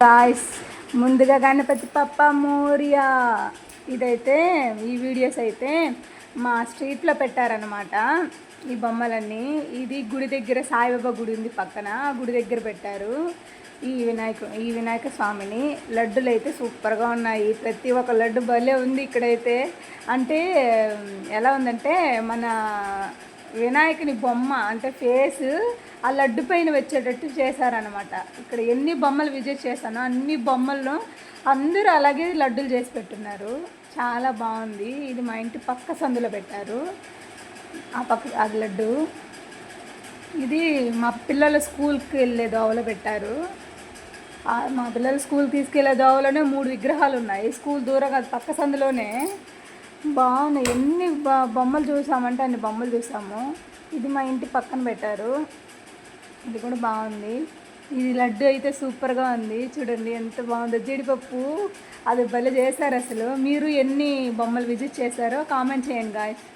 Guys, ముందుగా గణపతి పప్ప మోరియా. ఇదైతే ఈ వీడియోస్ అయితే మా స్ట్రీట్లో పెట్టారనమాట. ఈ బొమ్మలన్నీ ఇది గుడి దగ్గర సాయిబాబా గుడి ఉంది పక్కన, గుడి దగ్గర పెట్టారు ఈ వినాయక స్వామిని. లడ్డులు అయితే సూపర్గా ఉన్నాయి. ప్రతి ఒక్క లడ్డు భలే ఉంది ఇక్కడైతే. అంటే ఎలా ఉందంటే మన వినాయకుని బొమ్మ అంటే ఫేస్ ఆ లడ్డు పైన వచ్చేటట్టు చేశారనమాట. ఇక్కడ ఎన్ని బొమ్మలు విజిట్ చేశానో అన్ని బొమ్మలను అందరూ అలాగే లడ్డులు చేసి పెట్టున్నారు. చాలా బాగుంది. ఇది మా ఇంటి పక్క సందులో పెట్టారు. ఆ పక్క అది లడ్డు. ఇది మా పిల్లల స్కూల్కి వెళ్ళే దోవలో పెట్టారు. మా పిల్లల స్కూల్ తీసుకెళ్లే దోవలోనే 3 విగ్రహాలు ఉన్నాయి. స్కూల్ దూరంగా అది పక్క సందులోనే. బాగున్నాయి. ఎన్ని బొమ్మలు చూసామంటే అన్ని బొమ్మలు చూసాము. ఇది మా ఇంటి పక్కన పెట్టారు. ఇది కూడా బాగుంది. ఇది లడ్డు అయితే సూపర్గా ఉంది. చూడండి ఎంత బాగుందో. జీడిపప్పు అది భలే చేశారు అసలు. మీరు ఎన్ని బొమ్మలు విజిట్ చేశారో కామెంట్ చేయండి గాయ్స్.